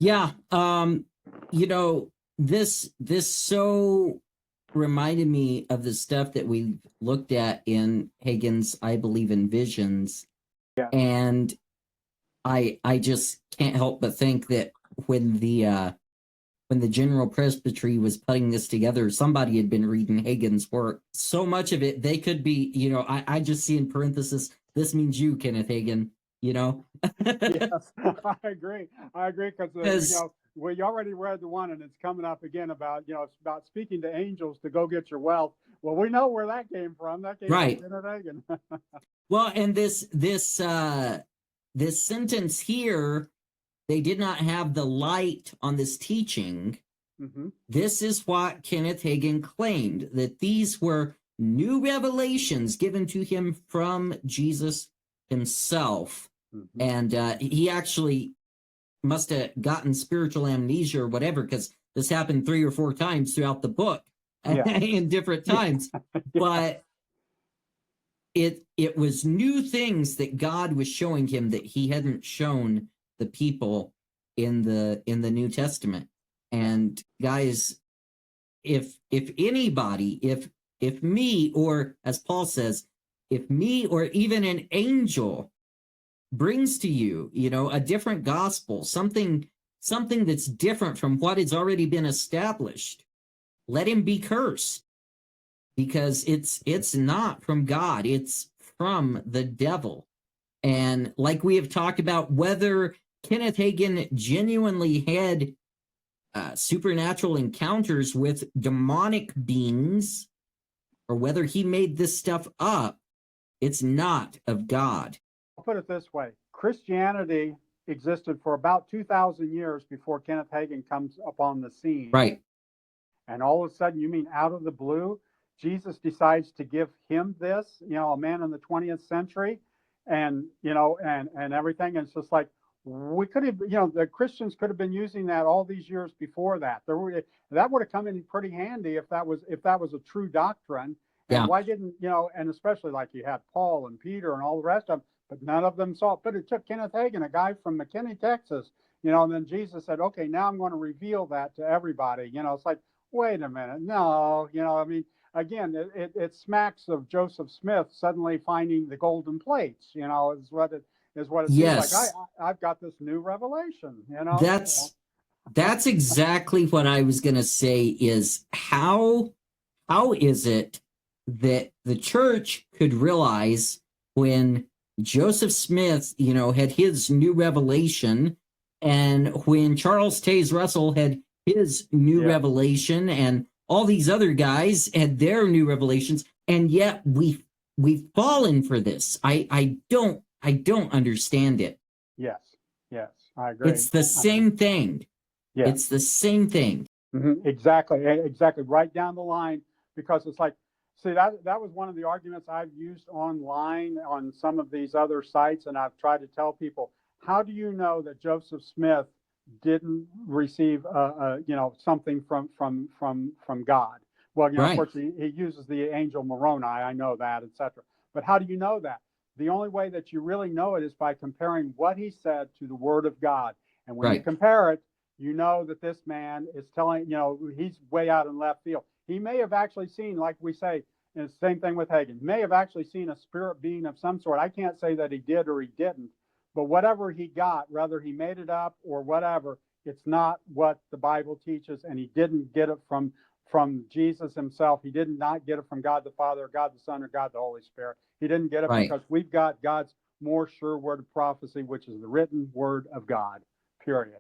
Yeah. This so reminded me of the stuff that we looked at in Hagin's I Believe in Visions. Yeah. And I just can't help but think that when the General Presbytery was putting this together, somebody had been reading Hagin's work. So much of it, they could be, I just see in parenthesis, this means you, Kenneth Hagin, Yes, I agree. Because we already read the one, and it's coming up again about it's about speaking to angels to go get your wealth. Well, we know where that came from. That came right. from Kenneth Hagin. Well, and this sentence here, they did not have the light on this teaching. Mm-hmm. This is what Kenneth Hagin claimed, that these were new revelations given to him from Jesus himself. Mm-hmm. And he actually must have gotten spiritual amnesia or whatever, because this happened 3 or 4 times throughout the book in different times. Yeah. But it was new things that God was showing him that he hadn't shown the people in the New Testament. And guys, if anybody, if me, or as Paul says, if me or even an angel brings to you, a different gospel, something that's different from what has already been established, let him be cursed, because it's not from God, it's from the devil. And like we have talked about, whether Kenneth Hagin genuinely had supernatural encounters with demonic beings, or whether he made this stuff up, it's not of God. I'll put it this way. Christianity existed for about 2,000 years before Kenneth Hagin comes upon the scene. Right. And all of a sudden, you mean out of the blue, Jesus decides to give him this, a man in the 20th century, and everything. And it's just like, we could have, the Christians could have been using that all these years before that. That would have come in pretty handy if that was a true doctrine. And why didn't, and especially like you had Paul and Peter and all the rest of them, but none of them saw it. But it took Kenneth Hagin, a guy from McKinney, Texas, and then Jesus said, okay, now I'm going to reveal that to everybody. It's like, wait a minute, no, again, it smacks of Joseph Smith suddenly finding the golden plates, is what it yes. seems like. I've got this new revelation, That's exactly what I was going to say, is how is it that the church could realize when Joseph Smith, had his new revelation, and when Charles Taze Russell had his new revelation, and all these other guys had their new revelations, and yet we've fallen for this. I don't understand it. Yes, I agree. It's the same thing. Yes. It's the same thing. Mm-hmm. Exactly, right down the line, because it's like, see, that was one of the arguments I've used online on some of these other sites, and I've tried to tell people, how do you know that Joseph Smith didn't receive something from God? Well, right. Of course he uses the angel Moroni, I know that, etc. But how do you know that? The only way that you really know it is by comparing what he said to the Word of God. And when you compare it, you know that this man is telling, he's way out in left field. He may have actually seen, like we say, and the same thing with Hagin, may have actually seen a spirit being of some sort. I can't say that he did or he didn't, but whatever he got, whether he made it up or whatever, it's not what the Bible teaches, and he didn't get it from Jesus himself. He did not get it from God the Father, or God the Son, or God the Holy Spirit. He didn't get it because we've got God's more sure word of prophecy, which is the written word of God, period.